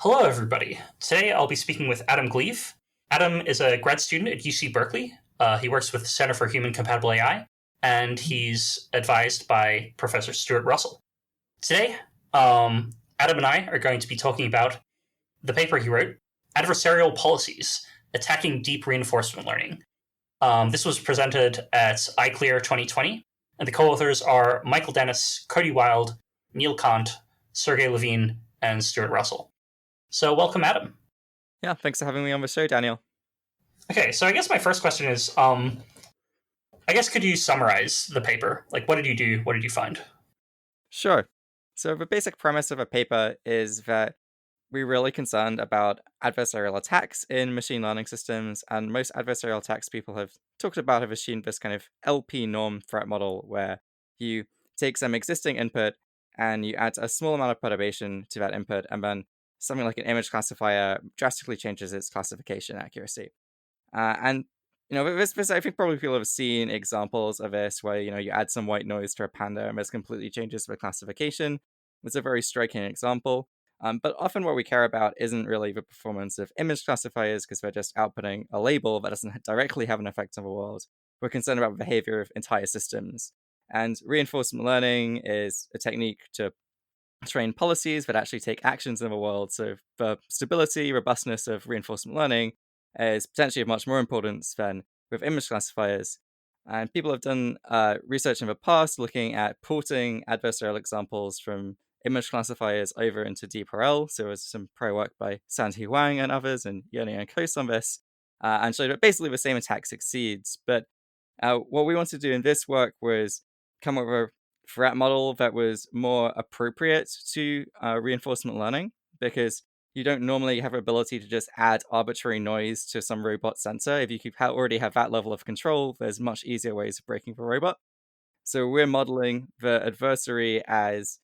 Hello, everybody. Today I'll be speaking with Adam Gleave. Adam is a grad student at UC Berkeley. He works with the Center for Human Compatible AI, and he's advised by Professor Stuart Russell. Today, Adam and I are going to be talking about the paper he wrote, Adversarial Policies, Attacking Deep Reinforcement Learning. This was presented at iClear 2020, and the co-authors are Michael Dennis, Cody Wild, Neil Kant, Sergey Levine, and Stuart Russell. So welcome, Adam. Yeah, thanks for having me on the show, Daniel. Okay, so I guess my first question is, I guess could you summarize the paper? Like, what did you do? What did you find? Sure. So the basic premise of a paper is that we're really concerned about adversarial attacks in machine learning systems, and most adversarial attacks people have talked about have assumed this kind of LP norm threat model where you take some existing input and you add a small amount of perturbation to that input, and then something like an image classifier drastically changes its classification accuracy. And this I think probably people have seen examples of this where you add some white noise to a panda and this completely changes the classification. It's a very striking example. But often what we care about isn't really the performance of image classifiers because they're just outputting a label that doesn't directly have an effect on the world. We're concerned about the behavior of entire systems. And reinforcement learning is a technique to train policies that actually take actions in the world. So the stability, robustness of reinforcement learning is potentially of much more importance than with image classifiers. And people have done research in the past looking at porting adversarial examples from image classifiers over into DeepRL. So there's some prior work by Santi Huang and others, and Yoni and Kos on this, and showed that basically the same attack succeeds. But what we wanted to do in this work was come up with a threat model that was more appropriate to reinforcement learning, because you don't normally have the ability to just add arbitrary noise to some robot sensor. If you already have that level of control, there's much easier ways of breaking the robot. So we're modeling the adversary as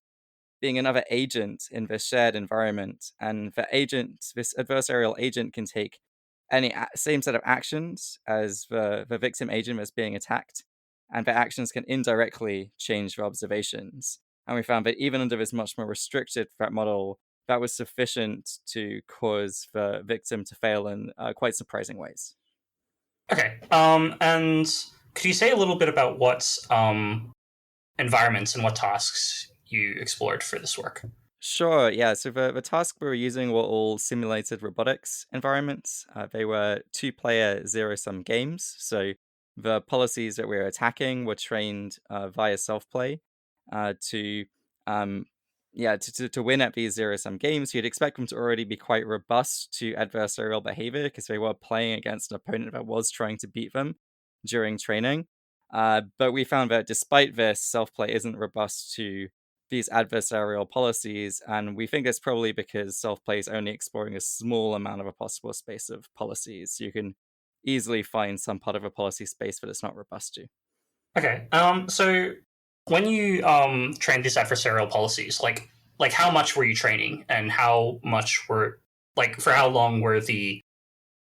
being another agent in this shared environment, and this adversarial agent can take any same set of actions as the victim agent that's being attacked, and the actions can indirectly change the observations. And we found that even under this much more restricted threat model, that was sufficient to cause the victim to fail in quite surprising ways. Okay, and could you say a little bit about what environments and what tasks you explored for this work? Sure, yeah. So the tasks we were using were all simulated robotics environments. They were two-player zero-sum games. So the policies that we were attacking were trained via self-play to to win at these zero-sum games. You'd expect them to already be quite robust to adversarial behavior because they were playing against an opponent that was trying to beat them during training. But we found that despite this, self-play isn't robust to these adversarial policies, and we think it's probably because self-play is only exploring a small amount of a possible space of policies. So you can easily find some part of a policy space that it's not robust to. Okay, so when you trained these adversarial policies, like how much were you training, and how much were like for how long were the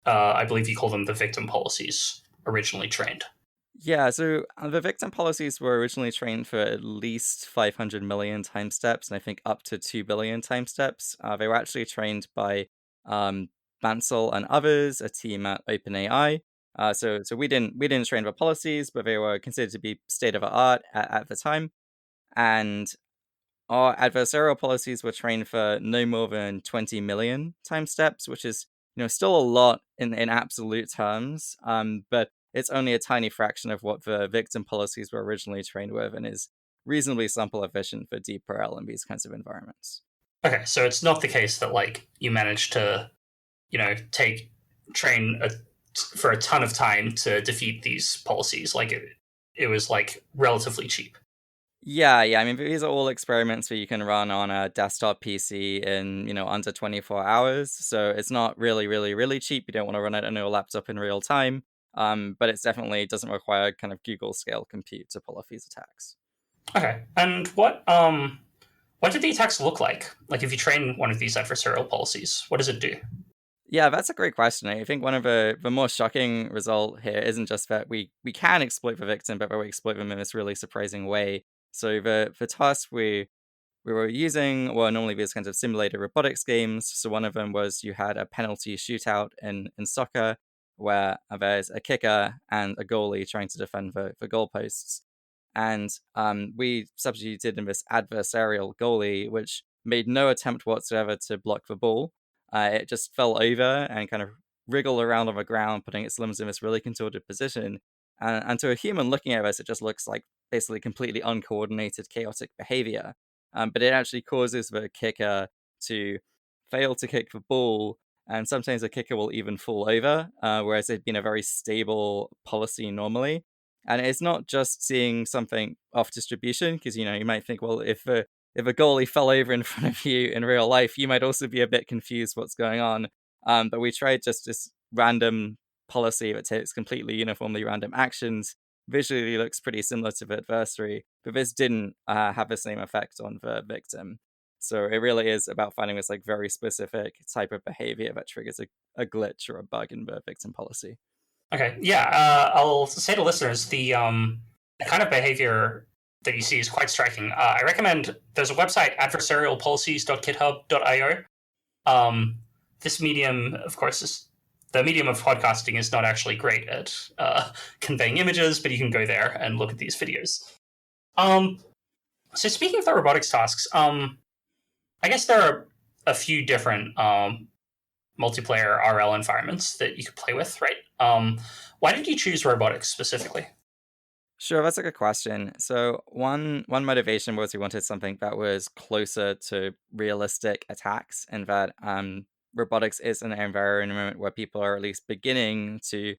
I believe you call them the victim policies originally trained? Yeah, so the victim policies were originally trained for at least 500 million time steps, and I think up to 2 billion time steps. They were actually trained by Bansal and others, a team at OpenAI. So we didn't train the policies, but they were considered to be state of the art at the time. And our adversarial policies were trained for no more than 20 million time steps, which is still a lot in absolute terms. But it's only a tiny fraction of what the victim policies were originally trained with, and is reasonably sample efficient for DeepRL in these kinds of environments. Okay, so it's not the case that like you managed to, take train for a ton of time to defeat these policies. Like it was like relatively cheap. Yeah. I mean, these are all experiments that you can run on a desktop PC in, under 24 hours. So it's not really, really, really cheap. You don't want to run it on your laptop in real time. But it definitely doesn't require kind of Google scale compute to pull off these attacks. Okay, and what did the attacks look like? Like if you train one of these adversarial policies, what does it do? Yeah, that's a great question. I think one of the more shocking result here isn't just that we can exploit the victim, but that we exploit them in this really surprising way. So the task we're we were using were normally these kinds of simulated robotics games. So one of them was you had a penalty shootout in soccer where there's a kicker and a goalie trying to defend the goalposts. And we substituted in this adversarial goalie, which made no attempt whatsoever to block the ball. It just fell over and kind of wriggled around on the ground, putting its limbs in this really contorted position. And to a human looking at this, it just looks like basically completely uncoordinated, chaotic behavior. But it actually causes the kicker to fail to kick the ball, and sometimes the kicker will even fall over, whereas it'd been a very stable policy normally. And it's not just seeing something off distribution, because you might think, well, if a goalie fell over in front of you in real life, you might also be a bit confused what's going on. But we tried just this random policy that takes completely uniformly random actions. Visually looks pretty similar to the adversary, but this didn't have the same effect on the victim. So it really is about finding this like very specific type of behavior that triggers a glitch or a bug in the victim policy. Okay, yeah, I'll say to listeners the kind of behavior that you see is quite striking. I recommend there's a website, adversarialpolicies.github.io. This medium, of course, is the medium of podcasting is not actually great at conveying images, but you can go there and look at these videos. So speaking of the robotics tasks, I guess there are a few different multiplayer RL environments that you could play with, right? Why did you choose robotics specifically? Sure, that's a good question. So one motivation was we wanted something that was closer to realistic attacks, and that robotics is an environment where people are at least beginning to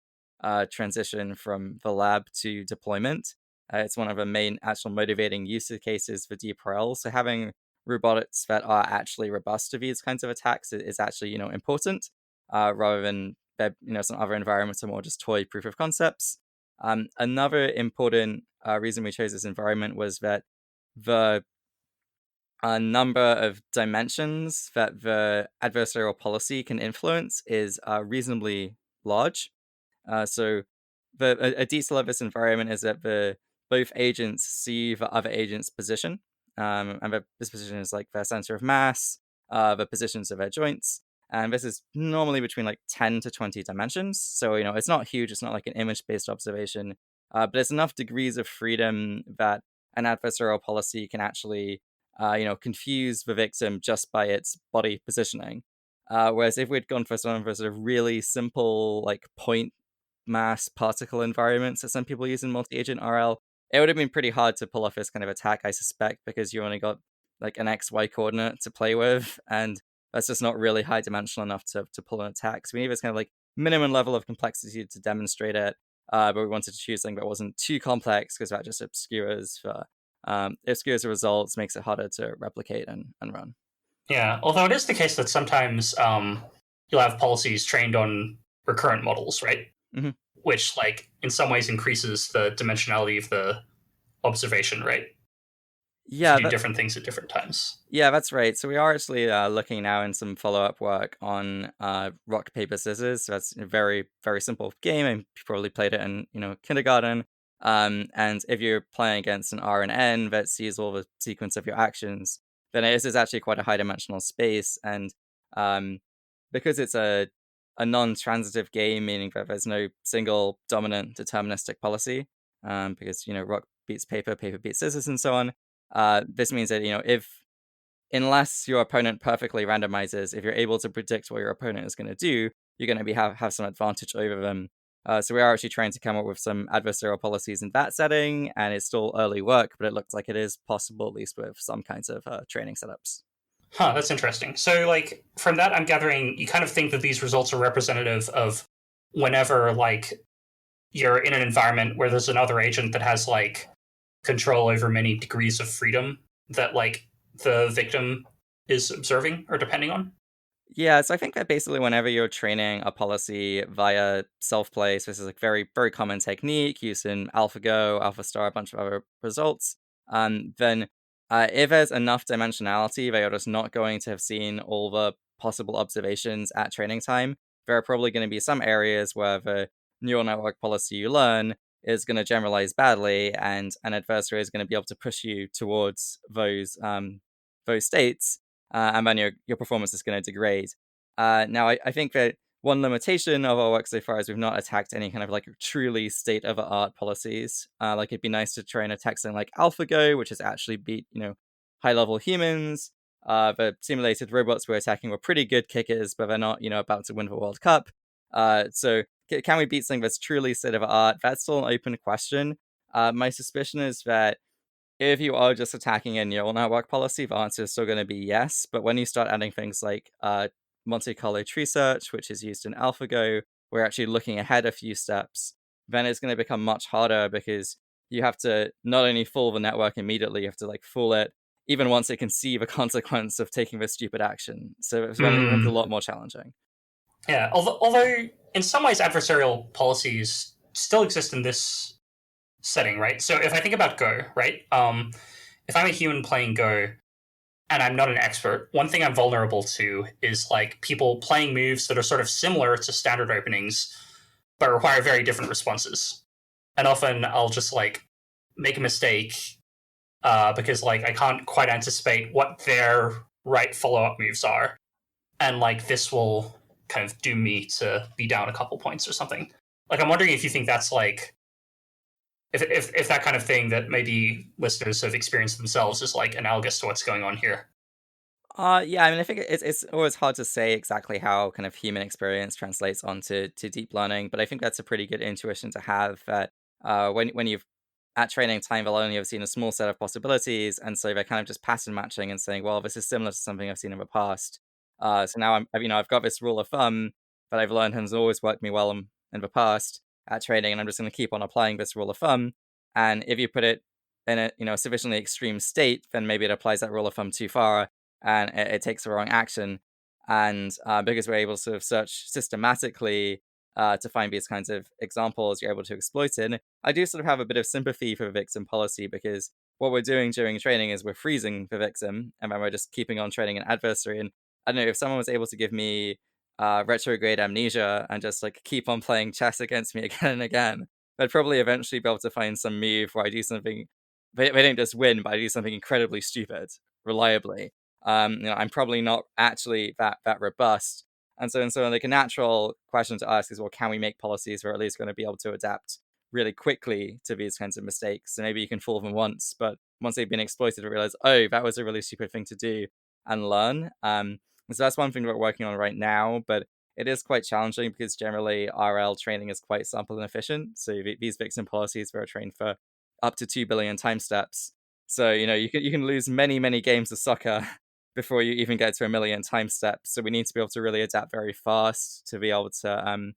transition from the lab to deployment. It's one of the main actual motivating use cases for deep RL. So having robotics that are actually robust to these kinds of attacks is actually important, rather than some other environments are more just toy proof of concepts. Another important reason we chose this environment was that the number of dimensions that the adversarial policy can influence is reasonably large. So a detail of this environment is that both agents see the other agent's position, and this position is like their center of mass, the positions of their joints, and this is normally between like 10 to 20 dimensions. So it's not huge. It's not like an image-based observation, but it's enough degrees of freedom that an adversarial policy can actually confuse the victim just by its body positioning. Whereas if we'd gone for some sort of really simple like point mass particle environments that some people use in multi-agent RL, it would have been pretty hard to pull off this kind of attack, I suspect, because you only got like an XY coordinate to play with, and that's just not really high dimensional enough to pull an attack. So we need this kind of like minimum level of complexity to demonstrate it, but we wanted to choose something that wasn't too complex, because that just obscures the results, makes it harder to replicate and run. Yeah, although it is the case that sometimes you'll have policies trained on recurrent models, right? Mm-hmm. Which, like, in some ways increases the dimensionality of the observation, right? Yeah, To do different things at different times. Yeah, that's right. So we are actually looking now in some follow-up work on rock, paper, scissors. So that's a very, very simple game, and you probably played it in kindergarten. And if you're playing against an R and N that sees all the sequence of your actions, then this is actually quite a high-dimensional space. And because it's a non-transitive game, meaning that there's no single dominant deterministic policy, because rock beats paper, paper beats scissors, and so on. This means that unless your opponent perfectly randomizes, if you're able to predict what your opponent is going to do, you're going to have some advantage over them. So we are actually trying to come up with some adversarial policies in that setting, and it's still early work, but it looks like it is possible, at least with some kinds of training setups. Huh, that's interesting. So, like, from that, I'm gathering you kind of think that these results are representative of whenever, like, you're in an environment where there's another agent that has, like, control over many degrees of freedom that, like, the victim is observing or depending on? Yeah, so I think that basically whenever you're training a policy via self-play, so this is like very, very common technique used in AlphaGo, AlphaStar, a bunch of other results, then if there's enough dimensionality that you're just not going to have seen all the possible observations at training time, there are probably going to be some areas where the neural network policy you learn is going to generalize badly, and an adversary is going to be able to push you towards those states, and then your performance is going to degrade. Now, I think that one limitation of our work so far is we've not attacked any kind of like truly state of the art policies. Like it'd be nice to try and attack something like AlphaGo, which has actually beat high level humans. The simulated robots we're attacking were pretty good kickers, but they're not about to win the World Cup. So can we beat something that's truly state of the art? That's still an open question. My suspicion is that if you are just attacking a neural network policy, the answer is still going to be yes. But when you start adding things like Monte Carlo tree search, which is used in AlphaGo, we're actually looking ahead a few steps, then it's going to become much harder because you have to not only fool the network immediately, you have to like fool it even once it can see the consequence of taking this stupid action. So it becomes a lot more challenging. Yeah, although in some ways adversarial policies still exist in this setting, right? So if I think about Go, right? If I'm a human playing Go and I'm not an expert, one thing I'm vulnerable to is like people playing moves that are sort of similar to standard openings but require very different responses. And often I'll just like make a mistake because like I can't quite anticipate what their right follow-up moves are. And like this will kind of doom me to be down a couple points or something. Like I'm wondering if you think that's like if that kind of thing that maybe listeners have experienced themselves is like analogous to what's going on here. Yeah, I mean, I think it's always hard to say exactly how kind of human experience translates onto deep learning, but I think that's a pretty good intuition to have that when you've at training time, they'll only have seen a small set of possibilities, and so they're kind of just pattern matching and saying, well, this is similar to something I've seen in the past. So now I've got this rule of thumb that I've learned has always worked me well in the past at training, and I'm just going to keep on applying this rule of thumb. And if you put it in a sufficiently extreme state, then maybe it applies that rule of thumb too far and it takes the wrong action. And because we're able to sort of search systematically to find these kinds of examples, you're able to exploit it. And I do sort of have a bit of sympathy for the victim policy because what we're doing during training is we're freezing the victim and then we're just keeping on training an adversary. And I don't know if someone was able to give me retrograde amnesia and just like keep on playing chess against me again and again, they'd probably eventually be able to find some move where I do something. They don't just win, but I do something incredibly stupid reliably. I'm probably not actually that robust. And so like a natural question to ask is, well, can we make policies that are at least going to be able to adapt really quickly to these kinds of mistakes? So maybe you can fool them once, but once they've been exploited, realize, oh, that was a really stupid thing to do, and learn. And so that's one thing we're working on right now, but it is quite challenging because generally RL training is quite sample inefficient. So these victim policies were trained for up to 2 billion time steps. So you can lose many games of soccer before you even get to a million time steps. So we need to be able to really adapt very fast to be able to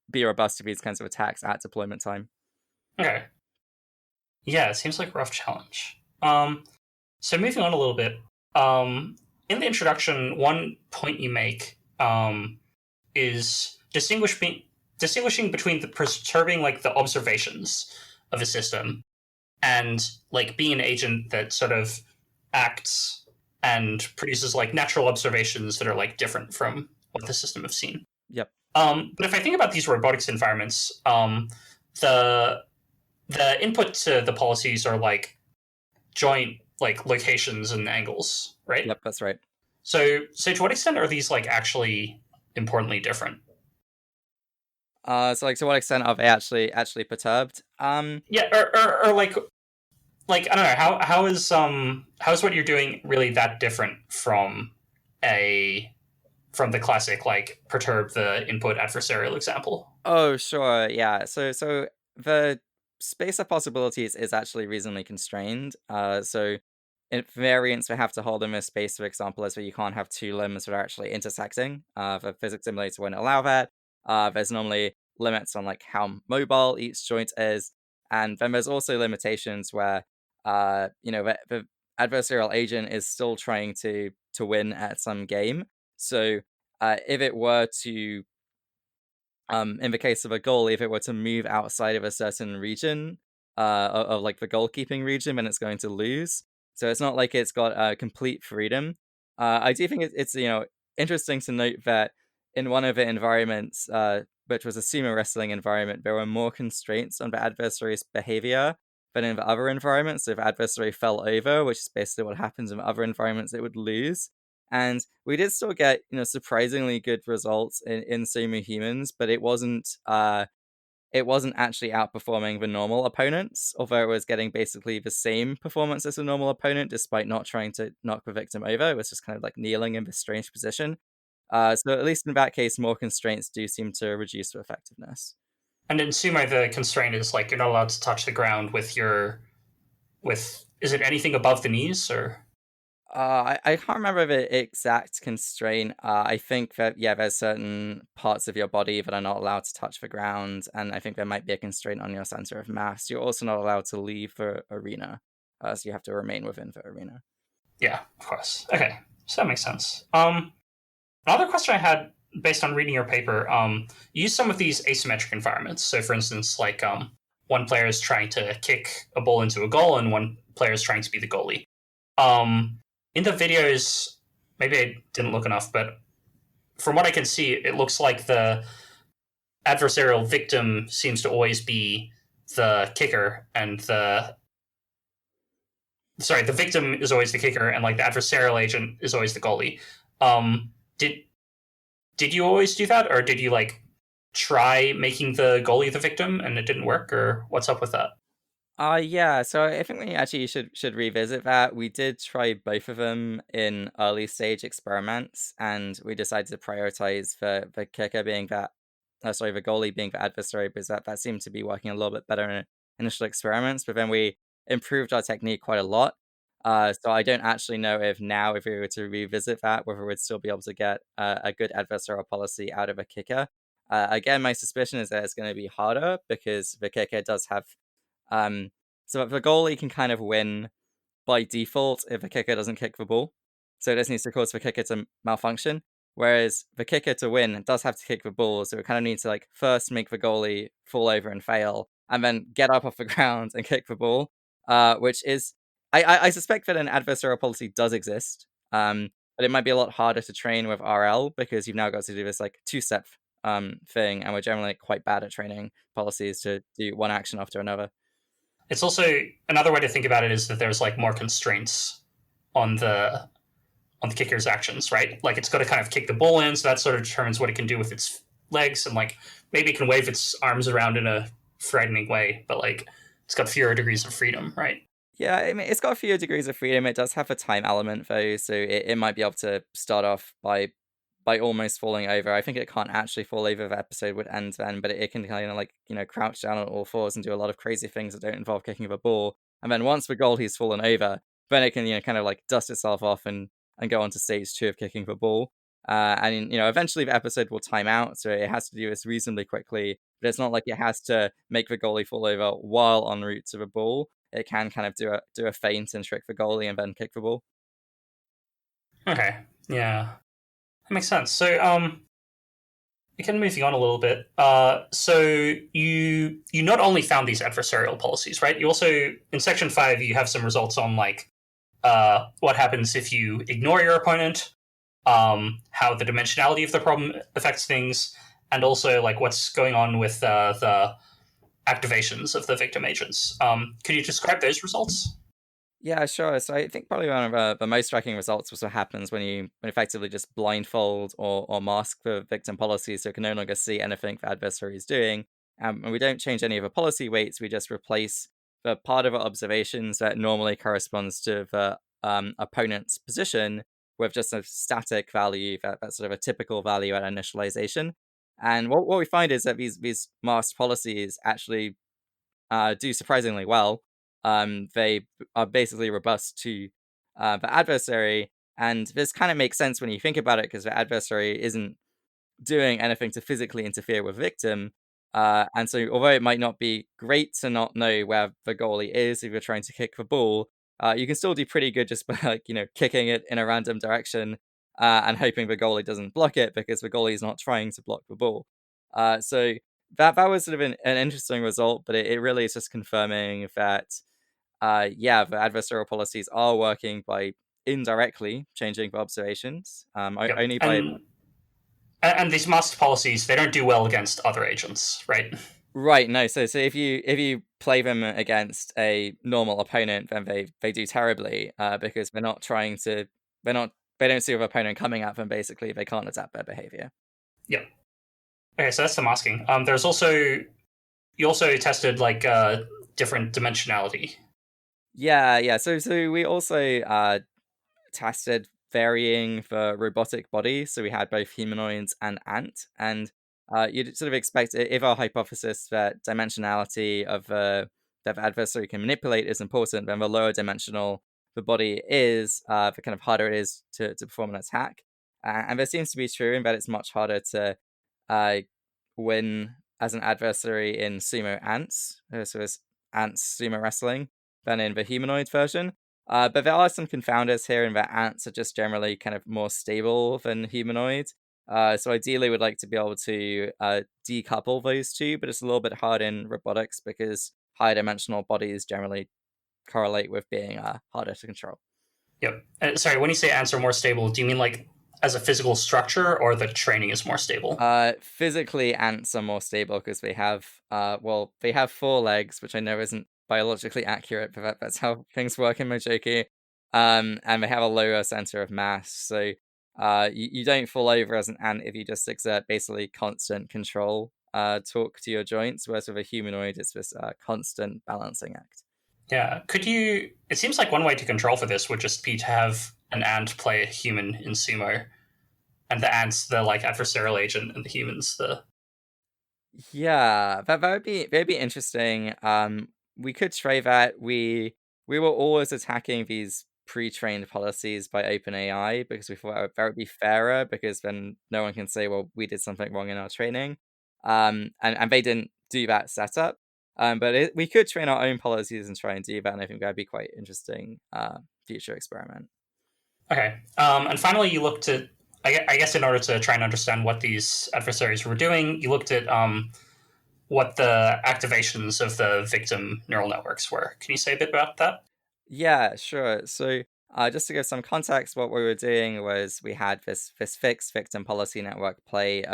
be robust to these kinds of attacks at deployment time. Okay. Yeah, it seems like a rough challenge. So moving on a little bit, in the introduction, one point you make is distinguishing between the perturbing like the observations of a system and like being an agent that sort of acts and produces like natural observations that are like different from what the system have seen. Yep. But if I think about these robotics environments, the the input to the policies are like joint like locations and angles, right? Yep, that's right. So to what extent are these like actually importantly different? So to what extent are they actually perturbed? Yeah, or like I don't know how is what you're doing really that different from a from the classic like perturb the input adversarial example? Oh, sure, yeah. So the space of possibilities is actually reasonably constrained. So in variants we have to hold in a space, for example, is where you can't have two limbs that are actually intersecting. The physics simulator won't allow that. There's normally limits on like how mobile each joint is, and then there's also limitations where the adversarial agent is still trying to win at some game. So if it were to in the case of a goal, if it were to move outside of a certain region, of like the goalkeeping region, then it's going to lose. So it's not like it's got complete freedom. I do think it's interesting to note that in one of the environments, which was a sumo wrestling environment, there were more constraints on the adversary's behavior than in the other environments. So if adversary fell over, which is basically what happens in other environments, it would lose. And we did still get, surprisingly good results in sumo humans, but it wasn't actually outperforming the normal opponents, although it was getting basically the same performance as a normal opponent, despite not trying to knock the victim over. It was just kind of like kneeling in this strange position. So at least in that case, more constraints do seem to reduce the effectiveness. And in sumo, the constraint is like you're not allowed to touch the ground with is it anything above the knees or? I can't remember the exact constraint. I think that, yeah, there's certain parts of your body that are not allowed to touch the ground, and I think there might be a constraint on your center of mass. You're also not allowed to leave the arena, so you have to remain within the arena. Yeah, of course. Okay, so that makes sense. Another question I had based on reading your paper, you use some of these asymmetric environments. So, for instance, like one player is trying to kick a ball into a goal, and one player is trying to be the goalie. In the videos, maybe I didn't look enough, but from what I can see, it looks like the adversarial victim seems to always be the kicker, and the victim is always the kicker, and like the adversarial agent is always the goalie. Did you always do that, or did you like try making the goalie the victim and it didn't work, or what's up with that? Yeah, so I think we actually should revisit that. We did try both of them in early stage experiments, and we decided to prioritize the kicker being the goalie being the adversary, because that seemed to be working a little bit better in initial experiments. But then we improved our technique quite a lot. So I don't actually know if now, if we were to revisit that, whether we'd still be able to get a good adversarial policy out of a kicker. Again, my suspicion is that it's going to be harder because the kicker does have um, so the goalie can kind of win by default if the kicker doesn't kick the ball. So it just needs to cause the kicker to malfunction. Whereas the kicker to win does have to kick the ball, so it kind of needs to like first make the goalie fall over and fail, and then get up off the ground and kick the ball. Which is, I suspect that an adversarial policy does exist, but it might be a lot harder to train with RL because you've now got to do this like two-step thing, and we're generally quite bad at training policies to do one action after another. It's also another way to think about it is that there's like more constraints on the kicker's actions, right? Like it's got to kind of kick the ball in, so that sort of determines what it can do with its legs, and like maybe it can wave its arms around in a frightening way, but like it's got fewer degrees of freedom, right? Yeah, I mean, it's got a few degrees of freedom. It does have a time element though, so it might be able to start off by almost falling over. I think it can't actually fall over. The episode would end then, but it can kind of like crouch down on all fours and do a lot of crazy things that don't involve kicking the ball. And then once the goalie's fallen over, then it can kind of like dust itself off and go on to stage 2 of kicking the ball. And eventually the episode will time out, so it has to do this reasonably quickly. But it's not like it has to make the goalie fall over while en route to the ball. It can kind of do a feint and trick the goalie and then kick the ball. Okay, yeah, that makes sense. So, again, moving on a little bit. So you not only found these adversarial policies, right? You also in section 5 you have some results on like what happens if you ignore your opponent, how the dimensionality of the problem affects things, and also like what's going on with the activations of the victim agents. Could you describe those results? Yeah, sure. So I think probably one of the most striking results was what happens when effectively just blindfold or mask the victim policy, so it can no longer see anything the adversary is doing. And we don't change any of the policy weights. We just replace the part of our observations that normally corresponds to the opponent's position with just a static value, that's sort of a typical value at initialization. And what we find is that these masked policies actually do surprisingly well. They are basically robust to the adversary, and this kind of makes sense when you think about it, because the adversary isn't doing anything to physically interfere with victim. And so, although it might not be great to not know where the goalie is if you're trying to kick the ball, you can still do pretty good just by like kicking it in a random direction and hoping the goalie doesn't block it because the goalie is not trying to block the ball. So that was sort of an interesting result, but it really is just confirming that yeah, the adversarial policies are working by indirectly changing the observations, Yep. only by And these masked policies, they don't do well against other agents, right? Right, no. So if you play them against a normal opponent, then they do terribly because they're not they don't see the opponent coming at them. Basically, they can't adapt their behavior. Yep. Okay, so that's the masking. There's also you also tested like different dimensionality. Yeah. So we also tested varying the robotic body. So we had both humanoids and ant, and you'd sort of expect if our hypothesis that dimensionality of that the adversary can manipulate is important, then the lower dimensional the body is, the kind of harder it is to perform an attack. And this seems to be true in that it's much harder to uh, win as an adversary in sumo ants, so it's ants sumo wrestling, than in the humanoid version. But there are some confounders here in that ants are just generally kind of more stable than humanoid. So ideally, we'd like to be able to decouple those two, but it's a little bit hard in robotics because higher dimensional bodies generally correlate with being harder to control. Yep. Sorry, when you say ants are more stable, do you mean like as a physical structure or the training is more stable? Physically, ants are more stable because they have, well, they have 4 legs, which I know isn't biologically accurate, but that's how things work in Mojoki. And they have a lower center of mass, so you don't fall over as an ant if you just exert basically constant control, torque to your joints, whereas with a humanoid, it's this constant balancing act. Yeah. Could you? It seems like one way to control for this would just be to have an ant play a human in sumo, and the ants the like adversarial agent, and the humans the. Yeah, that would be that'd be interesting. We could try that. We were always attacking these pre-trained policies by OpenAI because we thought that would be fairer because then no one can say, well, we did something wrong in our training. And they didn't do that setup. But we could train our own policies and try and do that, and I think that'd be quite interesting future experiment. Okay. And finally, you looked at. I guess in order to try and understand what these adversaries were doing, you looked at what the activations of the victim neural networks were. Can you say a bit about that? Yeah, sure. So, just to give some context, what we were doing was we had this fixed victim policy network play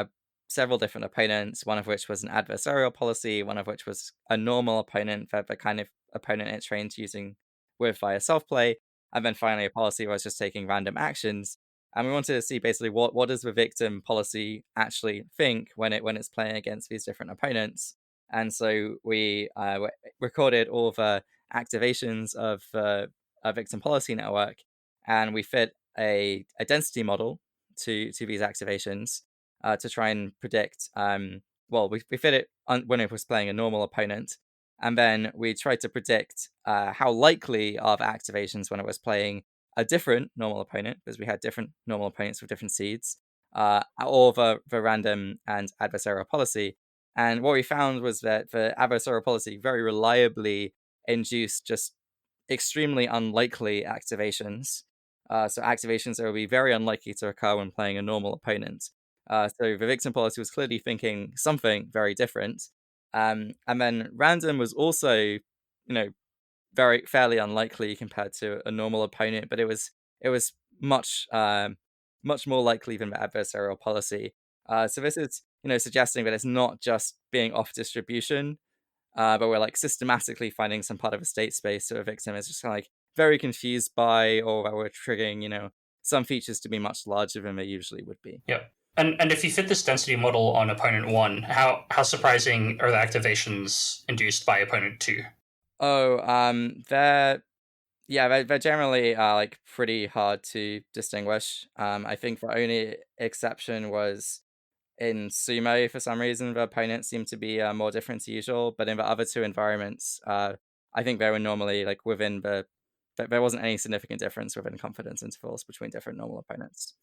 several different opponents. One of which was an adversarial policy, one of which was a normal opponent, the kind of opponent it trained using with via self play, and then finally a policy was just taking random actions. And we wanted to see basically what does the victim policy actually think when it's playing against these different opponents. And so we recorded all the activations of a victim policy network, and we fit a density model to these activations to try and predict. Well, we fit it when it was playing a normal opponent, and then we tried to predict how likely are the activations when it was playing a different normal opponent, because we had different normal opponents with different seeds, or the random and adversarial policy. And what we found was that the adversarial policy very reliably induce just extremely unlikely activations. So activations that would be very unlikely to occur when playing a normal opponent. So the victim policy was clearly thinking something very different. And then random was also, very fairly unlikely compared to a normal opponent, but it was much much more likely than the adversarial policy. So this is suggesting that it's not just being off distribution, but we're like systematically finding some part of a state space so a victim is just kind of like very confused by, or that we're triggering, some features to be much larger than they usually would be. Yep. And if you fit this density model on opponent one, how surprising are the activations induced by opponent two? Oh, they're generally like pretty hard to distinguish. I think the only exception was in sumo. For some reason, the opponents seem to be more different to usual, but in the other two environments, I think they were normally like within there wasn't any significant difference within confidence intervals between different normal opponents.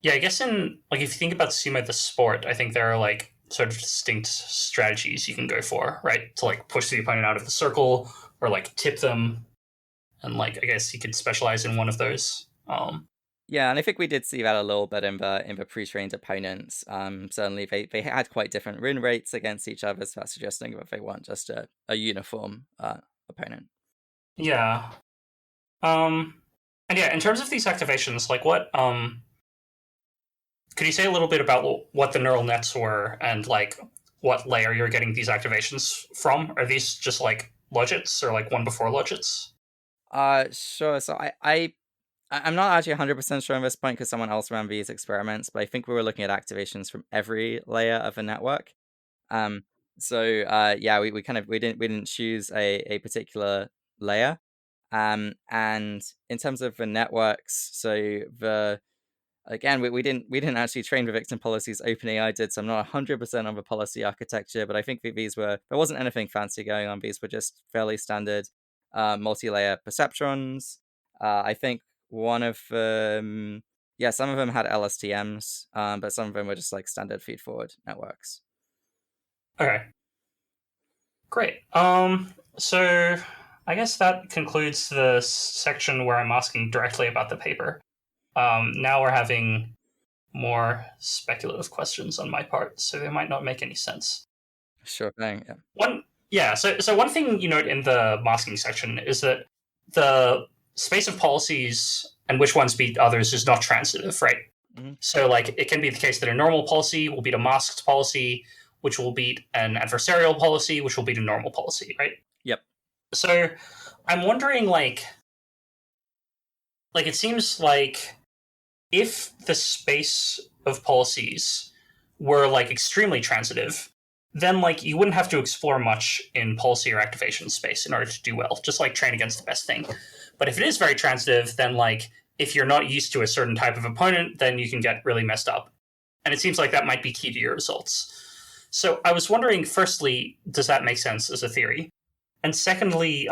Yeah, I guess in like if you think about sumo the sport, I think there are like sort of distinct strategies you can go for, right? To like push the opponent out of the circle or like tip them, and like I guess you could specialize in one of those. Yeah, and I think we did see that a little bit in the pre-trained opponents. Certainly they had quite different win rates against each other, so that's suggesting that they weren't just a uniform opponent. Yeah. And yeah, in terms of these activations, like what could you say a little bit about what the neural nets were and like what layer you're getting these activations from? Are these just like logits or like one before logits? Sure. So I'm not actually 100% sure on this point because someone else ran these experiments, but I think we were looking at activations from every layer of a network. Um, yeah, we kind of we didn't choose a particular layer. And in terms of the networks, so the again, we didn't actually train the victim policies. OpenAI did, so I'm not 100% on the policy architecture, but I think that these were there wasn't anything fancy going on. These were just fairly standard multi-layer perceptrons. I think one of them, yeah, some of them had LSTMs, but some of them were just like standard feed-forward networks. Okay, great. So I guess that concludes the section where I'm asking directly about the paper. Now we're having more speculative questions on my part, so they might not make any sense. Sure thing. Yeah. One, yeah. So one thing you note in the masking section is that the space of policies and which ones beat others is not transitive, right? Hmm. So like it can be the case that a normal policy will beat a masked policy, which will beat an adversarial policy, which will beat a normal policy, right? Yep. So I'm wondering like it seems like if the space of policies were like extremely transitive, then like you wouldn't have to explore much in policy or activation space in order to do well, just like train against the best thing. But if it is very transitive, then like if you're not used to a certain type of opponent, then you can get really messed up. And it seems like that might be key to your results. So I was wondering, firstly, does that make sense as a theory? And secondly,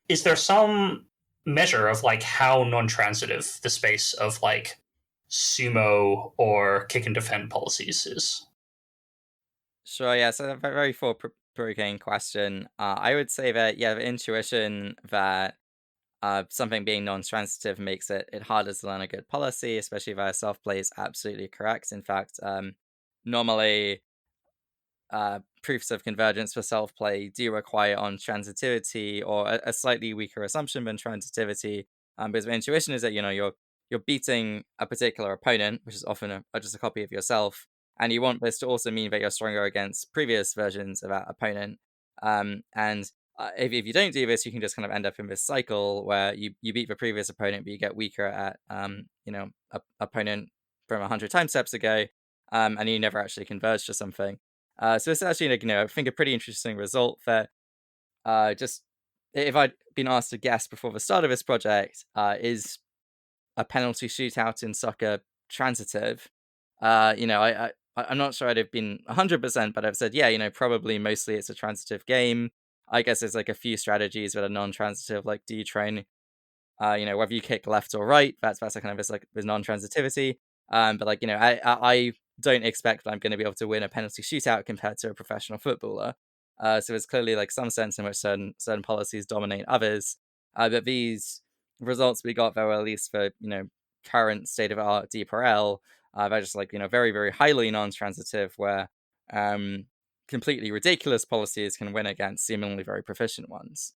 is there some measure of like how non-transitive the space of like sumo or kick and defend policies is? Sure, yeah. So a very thought-provoking question. I would say that yeah, the intuition that something being non-transitive makes it harder to learn a good policy, especially via self-play, is absolutely correct. In fact, normally proofs of convergence for self-play do require on transitivity or a slightly weaker assumption than transitivity. Because the intuition is that you're beating a particular opponent, which is often just a copy of yourself, and you want this to also mean that you're stronger against previous versions of that opponent. And if you don't do this, you can just kind of end up in this cycle where you beat the previous opponent, but you get weaker at opponent from 100 time steps ago, and you never actually converge to something. So it's actually, like, I think a pretty interesting result that just if I'd been asked to guess before the start of this project, is a penalty shootout in soccer transitive? I'm not sure I'd have been 100%, but I've said, yeah, probably mostly it's a transitive game. I guess there's like a few strategies that are non-transitive, like do you train whether you kick left or right, that's a kind of this non-transitivity. But like, I don't expect that I'm going to be able to win a penalty shootout compared to a professional footballer. So there's clearly like some sense in which certain policies dominate others. But these results we got, though, at least for current state of art DeepRL, they're just like very very highly non-transitive, where completely ridiculous policies can win against seemingly very proficient ones.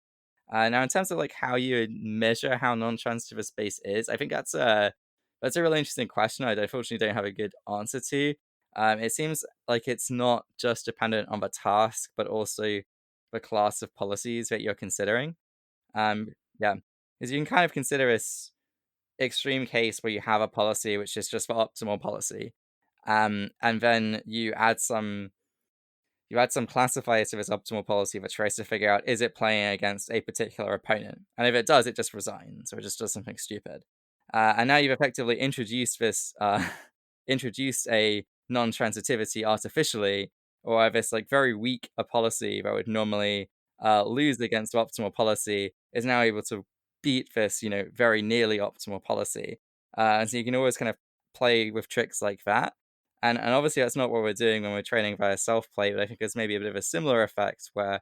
Now, in terms of like how you would measure how non-transitive a space is, I think that's a really interesting question. I unfortunately don't have a good answer to. It seems like it's not just dependent on the task, but also the class of policies that you're considering. Um, yeah, because you can kind of consider this extreme case where you have a policy which is just the optimal policy, and then you add some classifier to this optimal policy that tries to figure out, is it playing against a particular opponent? And if it does, it just resigns or it just does something stupid. And now you've effectively introduced a non-transitivity artificially, or this like very weak a policy that would normally lose against the optimal policy is now able to beat this, very nearly optimal policy. And so you can always kind of play with tricks like that. And obviously that's not what we're doing when we're training via self-play, but I think there's maybe a bit of a similar effect where,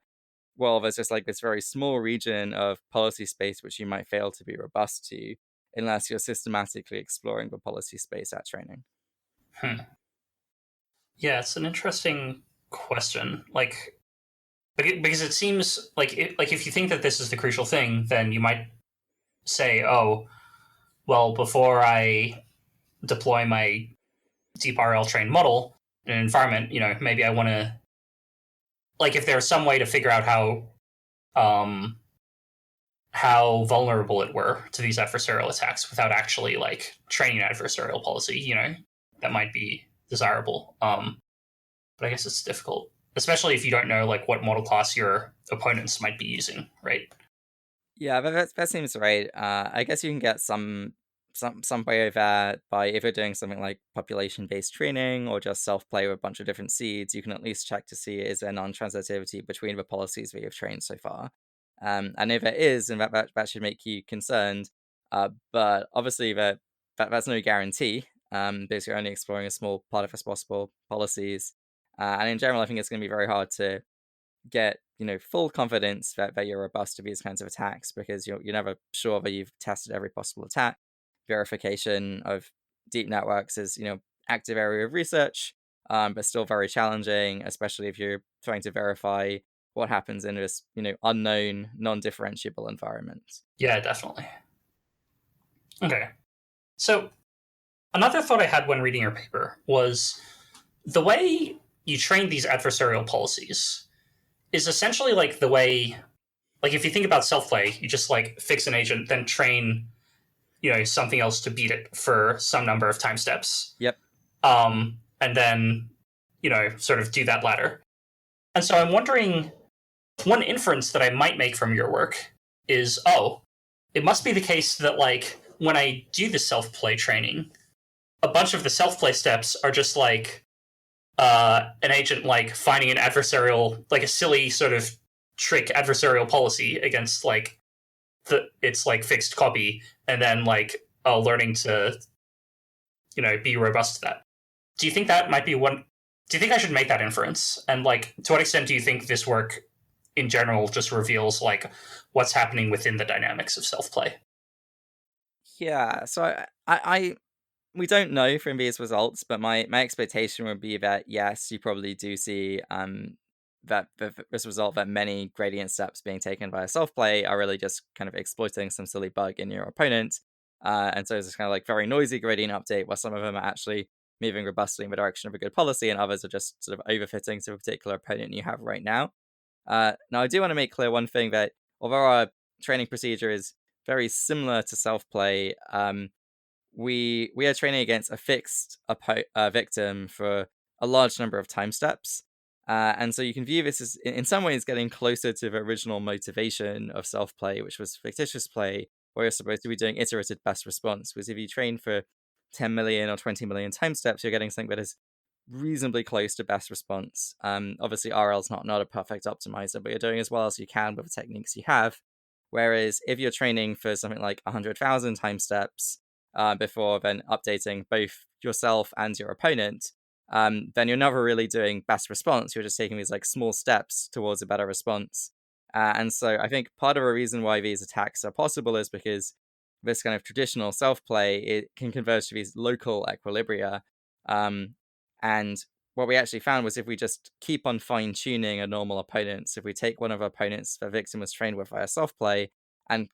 well, there's just like this very small region of policy space which you might fail to be robust to unless you're systematically exploring the policy space at training. Hmm. Yeah, it's an interesting question. Because it seems like if you think that this is the crucial thing, then you might say, oh, well, before I deploy my deep RL trained model, an environment, maybe I want to, like, if there's some way to figure out um, how vulnerable it were to these adversarial attacks without actually like training adversarial policy, that might be desirable. But I guess it's difficult, especially if you don't know like what model class your opponents might be using, right? Yeah, that seems right. I guess you can get some way of that by if you're doing something like population-based training or just self-play with a bunch of different seeds, you can at least check to see is there non-transitivity between the policies that you've trained so far. And if there is, then that should make you concerned. But obviously that's no guarantee, because you're only exploring a small part of its possible policies. And in general, I think it's going to be very hard to get full confidence that you're robust to these kinds of attacks because you're never sure that you've tested every possible attack. Verification of deep networks is active area of research, but still very challenging, especially if you're trying to verify what happens in this unknown non-differentiable environment. Yeah, definitely. Okay. So another thought I had when reading your paper was the way you train these adversarial policies is essentially like the way, like if you think about self play, you just like fix an agent, then train, something else to beat it for some number of time steps. Yep. And then, sort of do that ladder. And so I'm wondering, one inference that I might make from your work is, it must be the case that like when I do the self play training, a bunch of the self play steps are just like an agent like finding an adversarial, like a silly sort of trick adversarial policy against like its like fixed copy, and then like learning to be robust to that. Do you think that might be one? Do you think I should make that inference? And like, to what extent do you think this work in general just reveals like what's happening within the dynamics of self play? Yeah. So I we don't know from these results, but my expectation would be that yes, you probably do see that this result that many gradient steps being taken by a self play are really just kind of exploiting some silly bug in your opponent. And so it's this kind of like very noisy gradient update where some of them are actually moving robustly in the direction of a good policy, and others are just sort of overfitting to a particular opponent you have right now. Now, I do want to make clear one thing that although our training procedure is very similar to self play, we are training against a fixed victim for a large number of time steps. And so you can view this as, in some ways, getting closer to the original motivation of self play, which was fictitious play, where you're supposed to be doing iterative best response. Because if you train for 10 million or 20 million time steps, you're getting something that is reasonably close to best response. Obviously, RL is not a perfect optimizer, but you're doing as well as you can with the techniques you have. Whereas if you're training for something like 100,000 time steps, before then updating both yourself and your opponent, then you're never really doing best response. You're just taking these like small steps towards a better response. And so I think part of the reason why these attacks are possible is because this kind of traditional self-play, it can converge to these local equilibria. And what we actually found was if we just keep on fine-tuning a normal opponent, so if we take one of our opponents the victim was trained with via self-play, and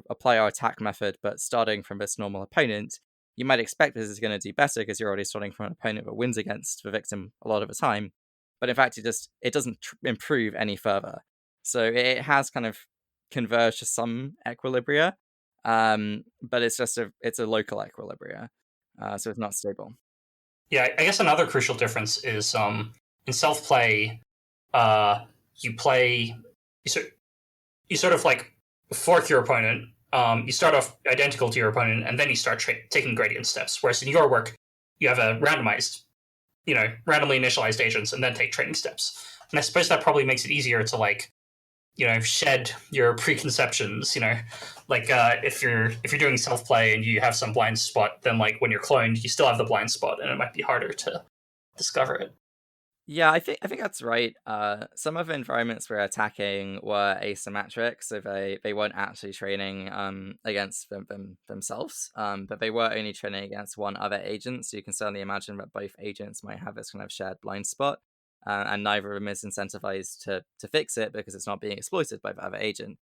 apply our attack method, but starting from this normal opponent, you might expect this is going to do better because you're already starting from an opponent that wins against the victim a lot of the time. But in fact, it doesn't improve any further. So it has kind of converged to some equilibria, but it's a local equilibria, so it's not stable. Yeah, I guess another crucial difference is in self play, you play you sort of like fork your opponent. You start off identical to your opponent, and then you start taking gradient steps. Whereas in your work, you have a randomized, randomly initialized agents, and then take training steps. And I suppose that probably makes it easier to like, shed your preconceptions. Like if you're doing self play and you have some blind spot, then like when you're cloned, you still have the blind spot, and it might be harder to discover it. Yeah, I think that's right. Some of the environments we're attacking were asymmetric, so they weren't actually training against themselves, but they were only training against one other agent. So you can certainly imagine that both agents might have this kind of shared blind spot, and neither of them is incentivized to fix it because it's not being exploited by the other agent.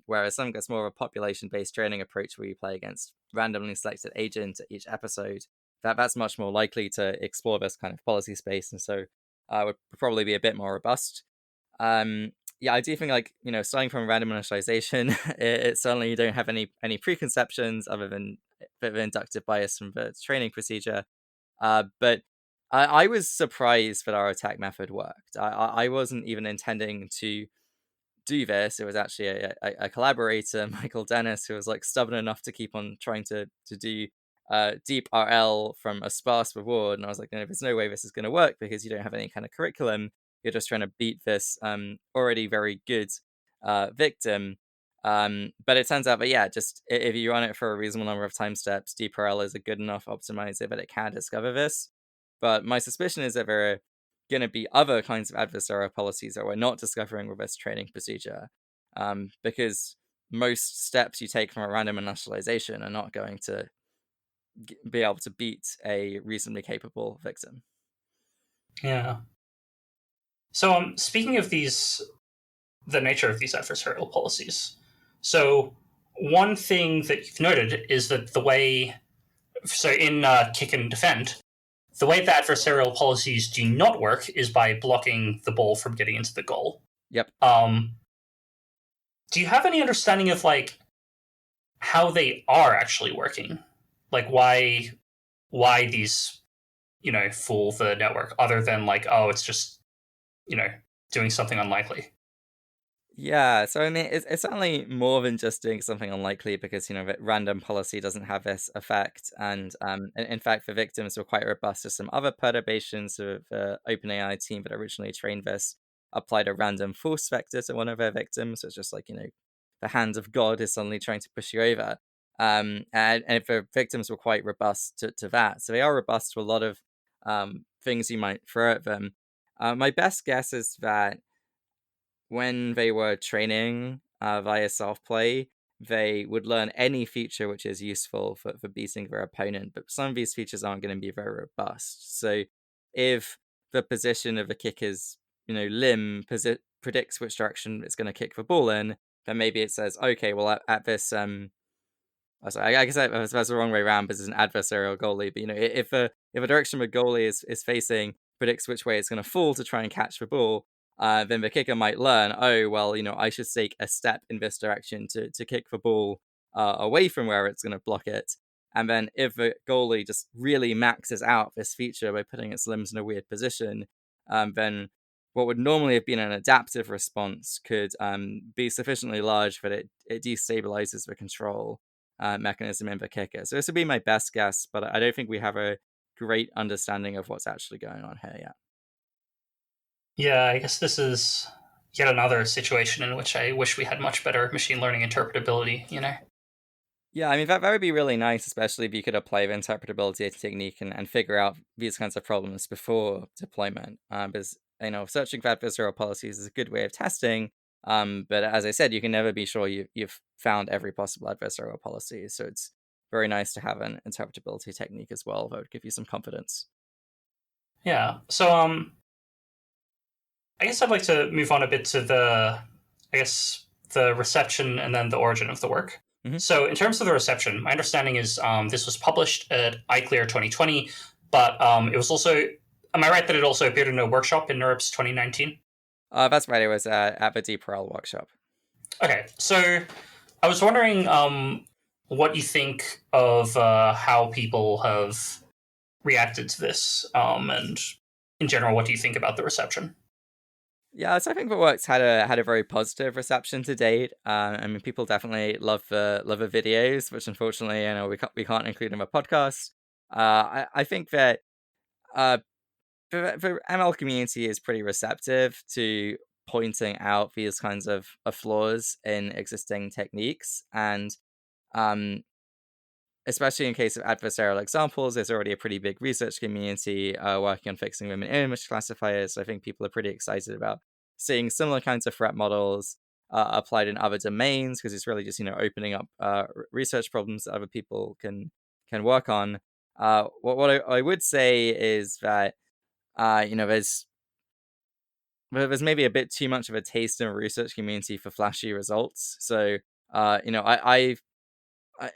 Whereas some gets more of a population-based training approach where you play against randomly selected agent at each episode, that's much more likely to explore this kind of policy space, and so would probably be a bit more robust. Yeah, I do think, like, starting from random initialization, it certainly you don't have any preconceptions other than a bit of inductive bias from the training procedure. But I was surprised that our attack method worked. I wasn't even intending to do this. It was actually a collaborator, Michael Dennis, who was like stubborn enough to keep on trying to do deep RL from a sparse reward. And I was like, no, there's no way this is going to work because you don't have any kind of curriculum. You're just trying to beat this already very good victim. But it turns out that, yeah, just if you run it for a reasonable number of time steps, deep RL is a good enough optimizer that it can discover this. But my suspicion is that there are going to be other kinds of adversarial policies that we're not discovering with this training procedure, because most steps you take from a random initialization are not going to be able to beat a reasonably capable victim. Yeah. So, speaking of the nature of these adversarial policies, so one thing that you've noted is that in kick and defend, the way the adversarial policies do not work is by blocking the ball from getting into the goal. Yep. Do you have any understanding of like how they are actually working? Like why these fool the network other than like, oh, it's just doing something unlikely? Yeah, so I mean, it's certainly more than just doing something unlikely because that random policy doesn't have this effect, and in fact, the victims were quite robust to some other perturbations. So the OpenAI team that originally trained this applied a random force vector to one of their victims. So it's just like the hand of God is suddenly trying to push you over, and the victims were quite robust to that. So they are robust to a lot of things you might throw at them. My best guess is that when they were training via self-play, they would learn any feature which is useful for beating their opponent, but some of these features aren't going to be very robust. So if the position of the kicker's limb predicts which direction it's going to kick the ball in, then maybe it says, okay, well, at this sorry, I guess that's the wrong way around because it's an adversarial goalie. But if a direction the goalie is facing predicts which way it's going to fall to try and catch the ball, then the kicker might learn, oh well, I should take a step in this direction to kick the ball away from where it's going to block it. And then if the goalie just really maxes out this feature by putting its limbs in a weird position, then what would normally have been an adaptive response could be sufficiently large that it destabilizes the control mechanism in the kicker. So this would be my best guess, but I don't think we have a great understanding of what's actually going on here yet. Yeah, I guess this is yet another situation in which I wish we had much better machine learning interpretability, Yeah, I mean, that would be really nice, especially if you could apply the interpretability technique and figure out these kinds of problems before deployment. Because, searching for adversarial policies is a good way of testing. But as I said, you can never be sure you've found every possible adversarial policy. So it's very nice to have an interpretability technique as well that would give you some confidence. Yeah. So, I guess I'd like to move on a bit to the reception and then the origin of the work. Mm-hmm. So, in terms of the reception, my understanding is this was published at iClear 2020, but it was also, am I right that it also appeared in a workshop in NeurIPS 2019? That's right. It was at the DeepRel workshop. Okay, so I was wondering what you think of how people have reacted to this, and in general, what do you think about the reception? Yeah, so I think the work's had a very positive reception to date. I mean, people definitely love the videos, which unfortunately, we can't include in the podcast. I think that the ML community is pretty receptive to pointing out these kinds of flaws in existing techniques, and especially in case of adversarial examples, there's already a pretty big research community working on fixing them in image classifiers. So I think people are pretty excited about seeing similar kinds of threat models applied in other domains, because it's really just opening up research problems that other people can work on. What I would say is that there's maybe a bit too much of a taste in the research community for flashy results. So I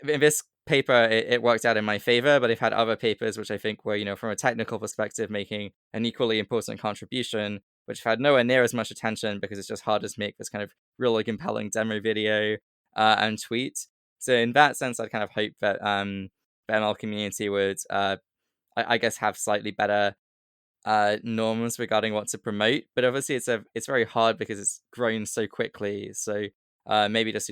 in this paper, it worked out in my favor, but I've had other papers which I think were, from a technical perspective, making an equally important contribution, which have had nowhere near as much attention because it's just harder to make this kind of really compelling demo video and tweet. So in that sense, I'd kind of hope that the ML community would, I guess, have slightly better norms regarding what to promote. But obviously, it's very hard because it's grown so quickly. So maybe just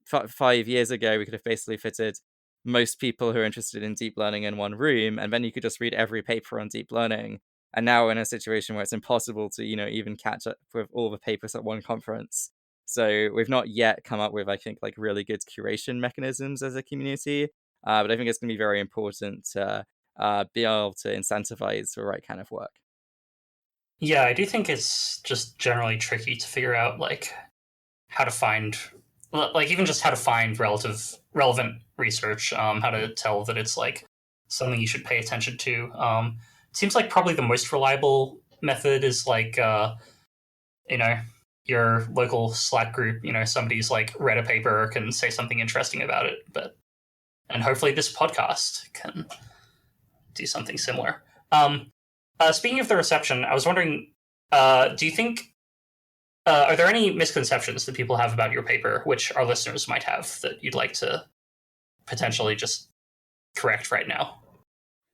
5 years ago, we could have basically fitted most people who are interested in deep learning in one room, and then you could just read every paper on deep learning. And now we're in a situation where it's impossible to, even catch up with all the papers at one conference. So we've not yet come up with, I think, like really good curation mechanisms as a community. But I think it's going to be very important to be able to incentivize the right kind of work. Yeah, I do think it's just generally tricky to figure out like how to find, like even just how to find relevant research, how to tell that it's like something you should pay attention to. It seems like probably the most reliable method is like you know your local Slack group. Somebody's like read a paper, can say something interesting about it, and hopefully this podcast can do something similar. Speaking of the reception, I was wondering, do you think are there any misconceptions that people have about your paper, which our listeners might have, that you'd like to potentially just correct right now?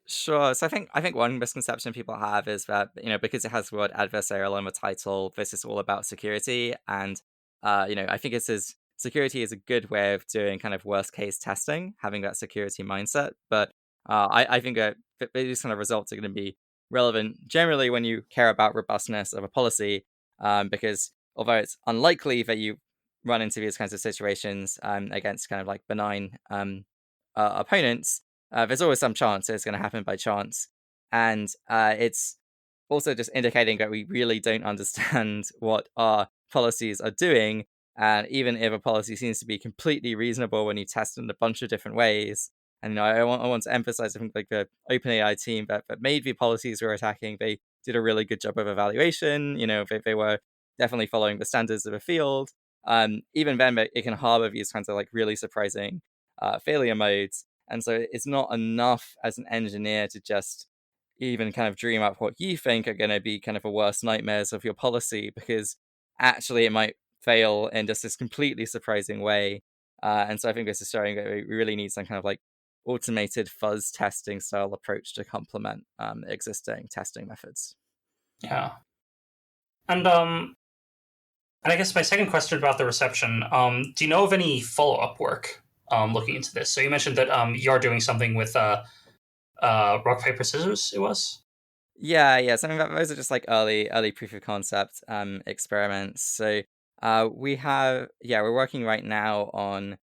Sure. So I think one misconception people have is that because it has the word adversarial in the title, this is all about security, and I think security is a good way of doing kind of worst case testing, having that security mindset. But I think that these kind of results are going to be relevant generally when you care about robustness of a policy, because although it's unlikely that you run into these kinds of situations against kind of like benign opponents, there's always some chance it's going to happen by chance. And it's also just indicating that we really don't understand what our policies are doing. And even if a policy seems to be completely reasonable when you test it in a bunch of different ways, and I want to emphasize, I think, like the OpenAI team that made the policies we're attacking, they did a really good job of evaluation. They were definitely following the standards of the field. Even then, it can harbor these kinds of like really surprising failure modes. And so it's not enough as an engineer to just even kind of dream up what you think are going to be kind of the worst nightmares of your policy, because actually it might fail in just this completely surprising way. And so I think this is showing that we really need some kind of like automated fuzz testing style approach to complement existing testing methods. Yeah, and I guess my second question about the reception: do you know of any follow up work looking into this? So you mentioned that you're doing something with rock paper scissors. It was. Yeah. So I mean, those are just like early proof of concept experiments. So we're working right now on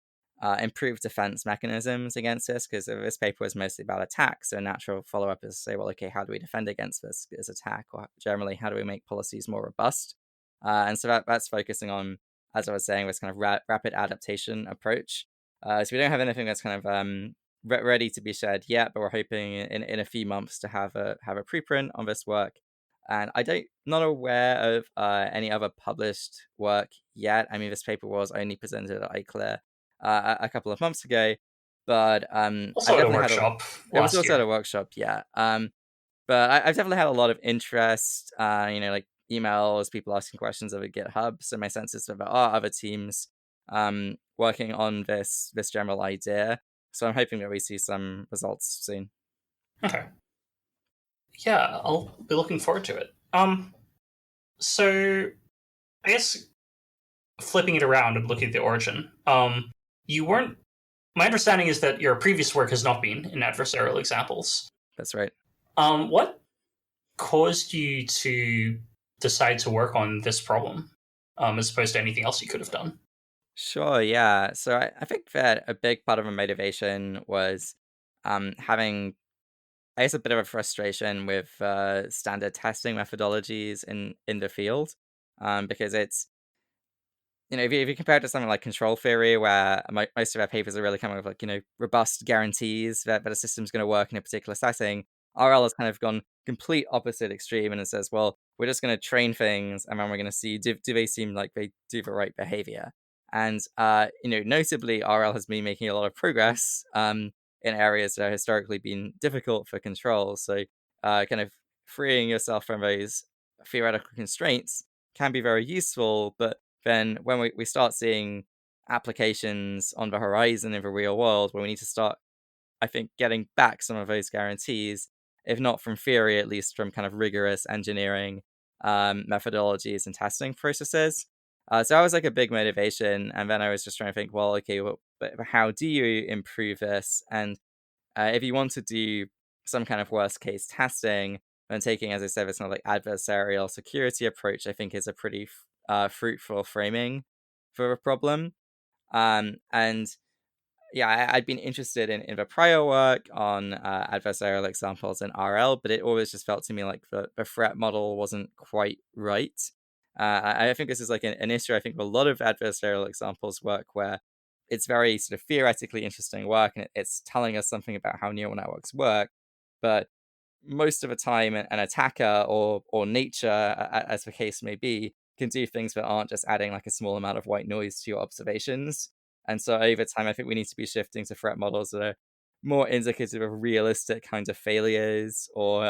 improved defense mechanisms against this, because this paper was mostly about attacks. So a natural follow up is to say, well, okay, how do we defend against this attack, or generally, how do we make policies more robust? And so that's focusing on, as I was saying, this kind of rapid adaptation approach. So we don't have anything that's kind of ready to be shared yet, but we're hoping in a few months to have a preprint on this work. And not aware of any other published work yet. I mean, this paper was only presented at iClear a couple of months ago, but Also I've at a definitely had workshop it was last also at year. a workshop, yeah. But I've definitely had a lot of interest, like emails, people asking questions over GitHub. So my sense is that there are other teams working on this general idea. So I'm hoping that we see some results soon. Okay. Yeah, I'll be looking forward to it. So I guess flipping it around and looking at the origin, you weren't. My understanding is that your previous work has not been in adversarial examples. That's right. What caused you to decide to work on this problem, as opposed to anything else you could have done? Sure, yeah. So I think that a big part of my motivation was having, I guess, a bit of a frustration with standard testing methodologies in the field, because it's, if you compare it to something like control theory, where most of our papers are really coming with like, robust guarantees that a system's going to work in a particular setting, RL has kind of gone complete opposite extreme, and it says, well, we're just going to train things, and then we're going to see, do they seem like they do the right behavior? And notably, RL has been making a lot of progress in areas that have historically been difficult for control. So, kind of freeing yourself from those theoretical constraints can be very useful. But then when we start seeing applications on the horizon in the real world, where we need to start, I think, getting back some of those guarantees, if not from theory, at least from kind of rigorous engineering methodologies and testing processes. So that was like a big motivation. And then I was just trying to think, well, okay, well, but how do you improve this? And if you want to do some kind of worst case testing, and taking, as I said, this kind of like adversarial security approach, I think is a pretty fruitful framing for a problem. And yeah, I'd been interested in the prior work on adversarial examples in RL, but it always just felt to me like the threat model wasn't quite right. I think this is like an issue. I think a lot of adversarial examples work where it's very sort of theoretically interesting work and it's telling us something about how neural networks work, but most of the time an attacker or nature, as the case may be, can do things that aren't just adding like a small amount of white noise to your observations. And so over time, I think we need to be shifting to threat models that are more indicative of realistic kinds of failures or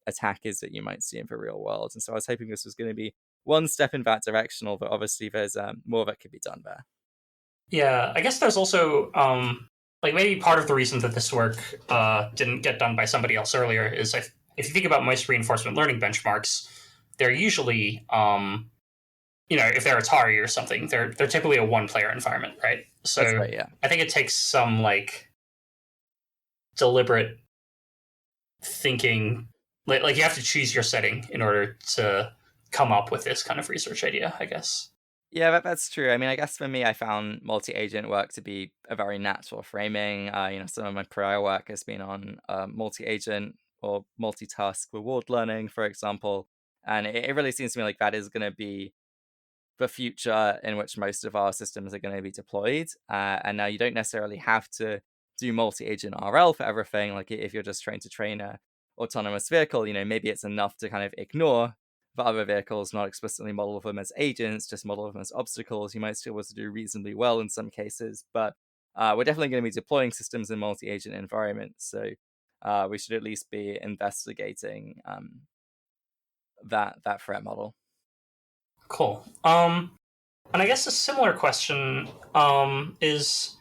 attackers that you might see in the real world. And so I was hoping this was going to be one step in that direction, although obviously there's more that could be done there. Yeah, I guess there's also like maybe part of the reason that this work didn't get done by somebody else earlier is if you think about most reinforcement learning benchmarks, they're usually if they're Atari or something, they're typically a one player environment, right? That's So right, yeah. I think it takes some like deliberate thinking, like you have to choose your setting in order to come up with this kind of research idea, I guess. Yeah, that's true. I mean, I guess for me, I found multi-agent work to be a very natural framing. Some of my prior work has been on multi-agent or multitask reward learning, for example, and it really seems to me like that is going to be the future in which most of our systems are going to be deployed. And now you don't necessarily have to do multi-agent RL for everything. Like if you're just trying to train a autonomous vehicle, maybe it's enough to kind of ignore the other vehicles, not explicitly model them as agents, just model them as obstacles. You might still be able to do reasonably well in some cases, but we're definitely going to be deploying systems in multi-agent environments. So we should at least be investigating that threat model. Cool. And I guess a similar question is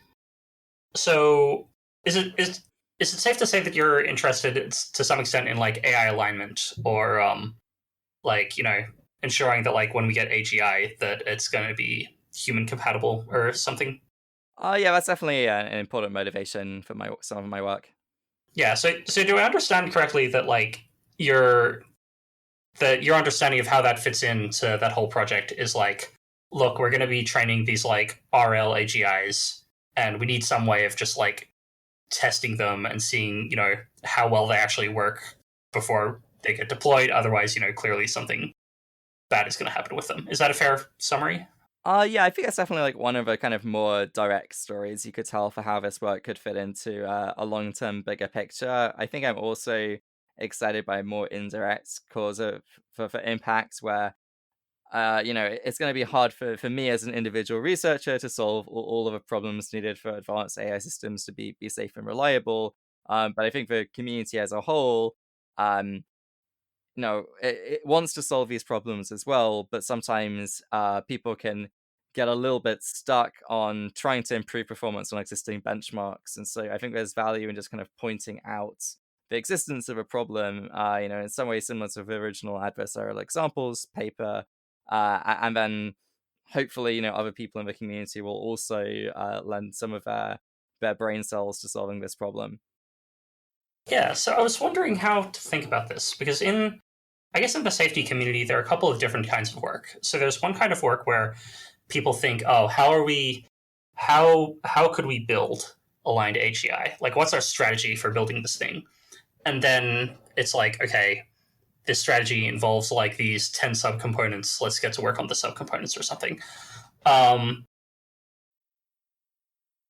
so is it safe to say that you're interested to some extent in like AI alignment or like ensuring that like when we get AGI that it's going to be human compatible or something? Yeah, that's definitely an important motivation for some of my work. Yeah. So do I understand correctly that like your your understanding of how that fits into that whole project is like, look, we're going to be training these like RL AGIs, and we need some way of just like testing them and seeing how well they actually work before they get deployed. Otherwise, clearly something bad is going to happen with them. Is that a fair summary? Yeah, I think that's definitely like one of the kind of more direct stories you could tell for how this work could fit into a long-term bigger picture. I think I'm also excited by more indirect cause for impact where it's going to be hard for me as an individual researcher to solve all of the problems needed for advanced AI systems to be safe and reliable. But I think the community as a whole, it wants to solve these problems as well. But sometimes people can get a little bit stuck on trying to improve performance on existing benchmarks. And so I think there's value in just kind of pointing out the existence of a problem, in some ways similar to the original adversarial examples paper, and then hopefully other people in the community will also lend some of their brain cells to solving this problem. Yeah. So I was wondering how to think about this because I guess in the safety community there are a couple of different kinds of work. So there's one kind of work where people think, oh, how could we build aligned AGI? Like, what's our strategy for building this thing? And then it's like, okay, this strategy involves like these 10 subcomponents. Let's get to work on the subcomponents or something. Um,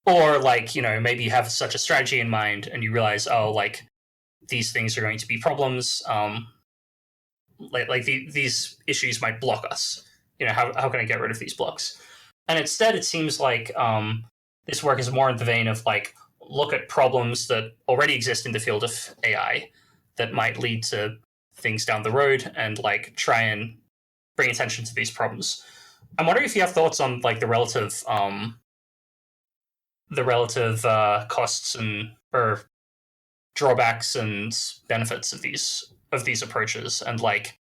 or like, maybe you have such a strategy in mind and you realize, oh, like these things are going to be problems. These issues might block us. How can I get rid of these blocks? And instead, it seems like this work is more in the vein of like look at problems that already exist in the field of AI that might lead to things down the road and like try and bring attention to these problems. I'm wondering if you have thoughts on like the relative costs and or drawbacks and benefits of these approaches, and like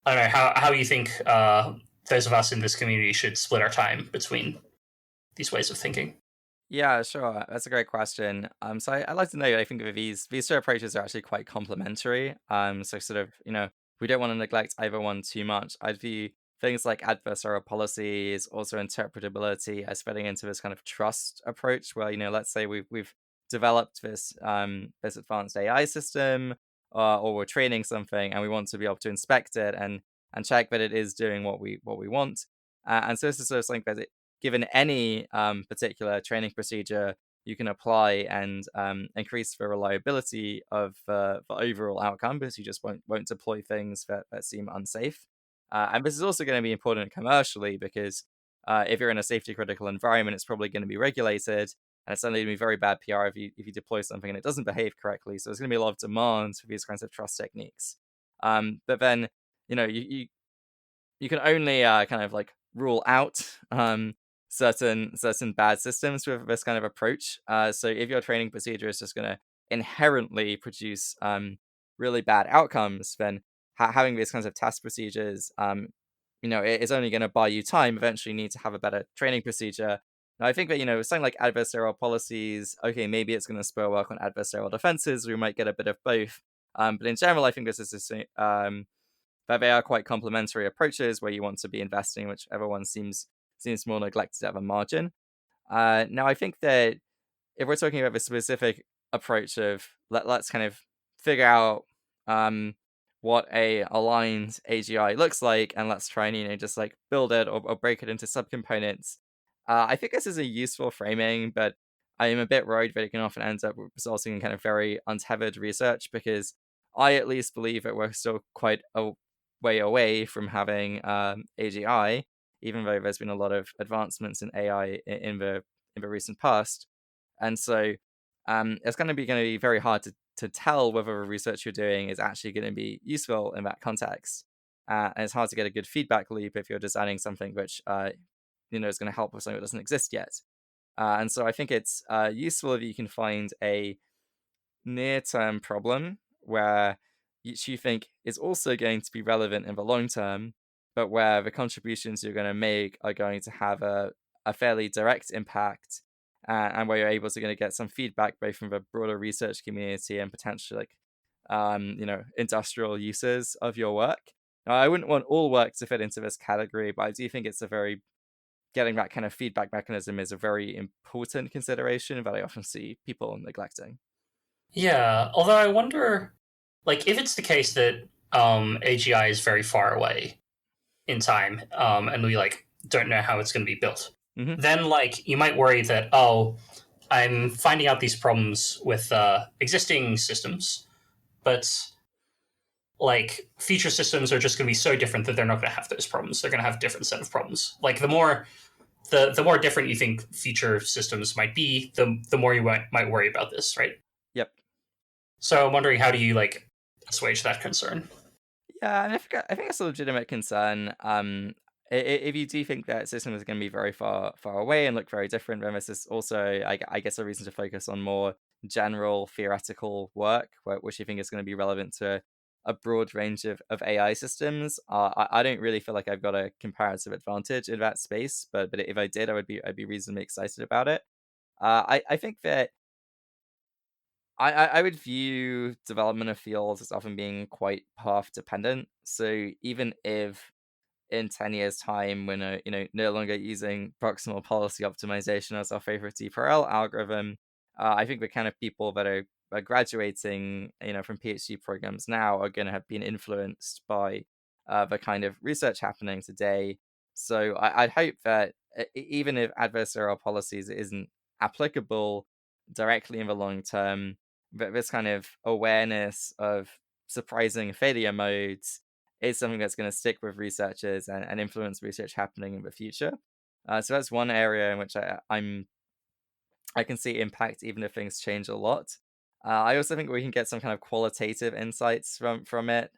I don't know how you think those of us in this community should split our time between these ways of thinking. Yeah, sure. That's a great question. So I'd like to know. I think that these two approaches are actually quite complementary. So sort of, we don't want to neglect either one too much. I'd view things like adversarial policies, also interpretability, as fitting into this kind of trust approach, where let's say we've developed this advanced AI system, or we're training something, and we want to be able to inspect it and check that it is doing what we want. And so this is sort of something that given any particular training procedure, you can apply and increase the reliability of the overall outcome because you just won't deploy things that seem unsafe. And this is also going to be important commercially because if you're in a safety critical environment, it's probably going to be regulated. And it's only going to be very bad PR if you deploy something and it doesn't behave correctly. So there's going to be a lot of demand for these kinds of trust techniques. But then, you can only kind of like rule out certain bad systems with this kind of approach. So if your training procedure is just going to inherently produce really bad outcomes, then having these kinds of test procedures, it is only going to buy you time. Eventually, you need to have a better training procedure. Now, I think that something like adversarial policies, okay, maybe it's going to spur work on adversarial defenses. We might get a bit of both. But in general, I think this is that they are quite complementary approaches where you want to be investing, which everyone seems more neglected at the margin. Now, I think that if we're talking about the specific approach of let's kind of figure out what a aligned AGI looks like, and let's try and just like build it or break it into subcomponents. I think this is a useful framing, but I am a bit worried that it can often end up resulting in kind of very untethered research because I at least believe that we're still quite a way away from having AGI, even though there's been a lot of advancements in AI in the recent past. And so it's going to be very hard to tell whether the research you're doing is actually going to be useful in that context. And it's hard to get a good feedback loop if you're designing something which is going to help with something that doesn't exist yet. And so I think it's useful if you can find a near-term problem where you think is also going to be relevant in the long term, but where the contributions you're going to make are going to have a fairly direct impact, and where you're able to going to get some feedback both from the broader research community and potentially like industrial uses of your work. Now, I wouldn't want all work to fit into this category, but I do think it's a very getting that kind of feedback mechanism is a very important consideration that I often see people neglecting. Yeah, although I wonder, like, if it's the case that AGI is very far away in time, and we like don't know how it's going to be built, Hmm. then like you might worry that I'm finding out these problems with existing systems, but like future systems are just going to be so different that they're not going to have those problems. They're going to have a different set of problems. Like the more different you think future systems might be, the more you might worry about this, right? Yep. So I'm wondering how do you like assuage that concern? Yeah, and I think it's a legitimate concern. If you do think that systems are going to be very far away and look very different, then this is also, I guess, a reason to focus on more general theoretical work, which you think is going to be relevant to a broad range of AI systems. I don't really feel like I've got a comparative advantage in that space, but if I did, I'd be reasonably excited about it. I think that I would view development of fields as often being quite path dependent. So even if in 10 years' time, when no longer using proximal policy optimization as our favorite DPRL algorithm, I think the kind of people that are graduating, from PhD programs now are going to have been influenced by the kind of research happening today. So I'd hope that even if adversarial policies isn't applicable directly in the long term, that this kind of awareness of surprising failure modes is something that's going to stick with researchers and influence research happening in the future. So that's one area in which I can see impact even if things change a lot. I also think we can get some kind of qualitative insights from it.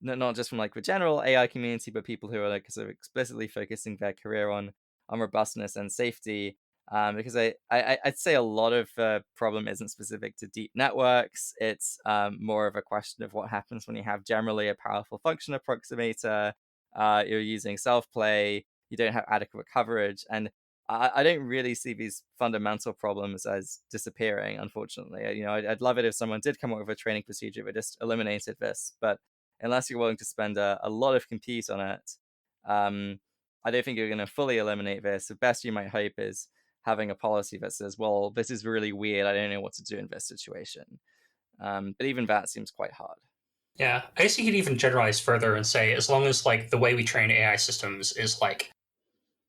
Not just from like the general AI community, but people who are like sort of explicitly focusing their career on robustness and safety. Because I'd say a lot of the problem isn't specific to deep networks. It's more of a question of what happens when you have generally a powerful function approximator. You're using self-play. You don't have adequate coverage, and I don't really see these fundamental problems as disappearing. Unfortunately, I'd love it if someone did come up with a training procedure that just eliminated this, but unless you're willing to spend a lot of compute on it, I don't think you're going to fully eliminate this. The best you might hope is having a policy that says, well, this is really weird, I don't know what to do in this situation. But even that seems quite hard. Yeah, I guess you could even generalize further and say, as long as like the way we train AI systems is like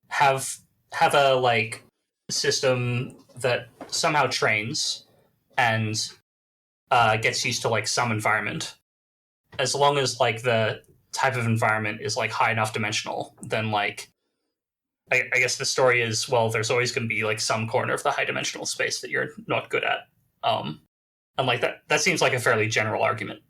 have a like system that somehow trains and gets used to like some environment, as long as like the type of environment is like high enough dimensional, then like I guess the story is, well, there's always going to be like some corner of the high dimensional space that you're not good at. And like that seems like a fairly general argument.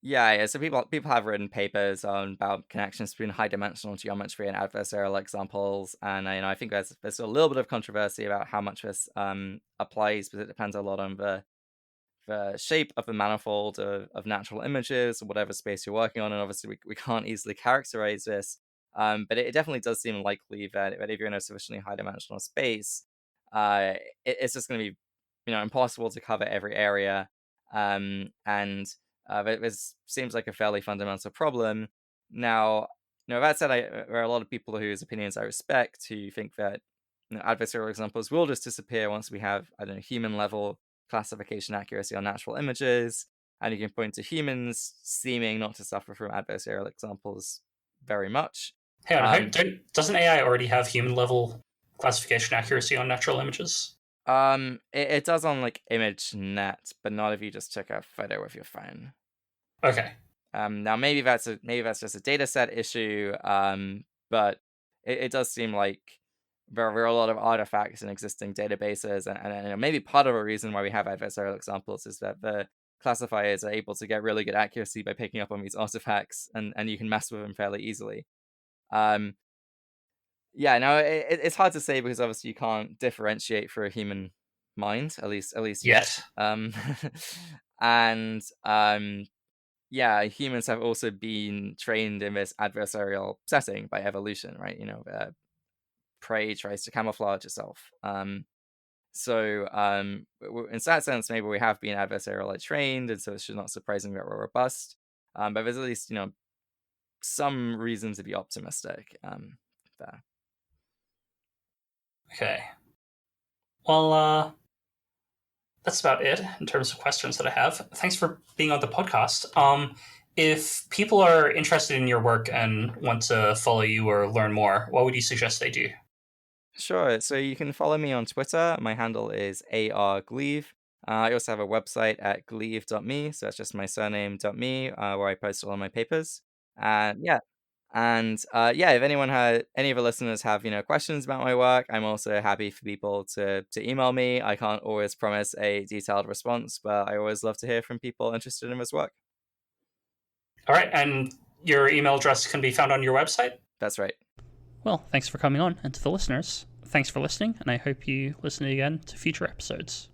Yeah. So people have written papers on about connections between high dimensional geometry and adversarial examples, and I think there's a little bit of controversy about how much this applies, because it depends a lot on the shape of the manifold of natural images or whatever space you're working on, and obviously we can't easily characterize this. But it definitely does seem likely that if you're in a sufficiently high dimensional space, it's just going to be impossible to cover every area, and this seems like a fairly fundamental problem. Now, that said, there are a lot of people whose opinions I respect who think that adversarial examples will just disappear once we have, I don't know, human level classification accuracy on natural images, and you can point to humans seeming not to suffer from adversarial examples very much. Hey, doesn't AI already have human level classification accuracy on natural images? It does on like ImageNet, but not if you just took a photo with your phone. Okay. Now maybe that's just a data set issue. But it does seem like there are a lot of artifacts in existing databases, and maybe part of a reason why we have adversarial examples is that the classifiers are able to get really good accuracy by picking up on these artifacts, and you can mess with them fairly easily. Yeah, no, it's hard to say because obviously you can't differentiate for a human mind, at least yet. And yeah, humans have also been trained in this adversarial setting by evolution, right? Prey tries to camouflage itself. So in that sense, maybe we have been adversarially trained, and so it's not surprising that we're robust. But there's at least some reason to be optimistic there. Okay. Well, that's about it in terms of questions that I have. Thanks for being on the podcast. If people are interested in your work and want to follow you or learn more, what would you suggest they do? Sure. So you can follow me on Twitter. My handle is argleave. I also have a website at gleave.me. So that's just my surname.me, where I post all of my papers. And yeah. And yeah, if any of the listeners have questions about my work, I'm also happy for people to email me. I can't always promise a detailed response, but I always love to hear from people interested in this work. All right, and your email address can be found on your website? That's right. Well, thanks for coming on, and to the listeners, thanks for listening, and I hope you listen again to future episodes.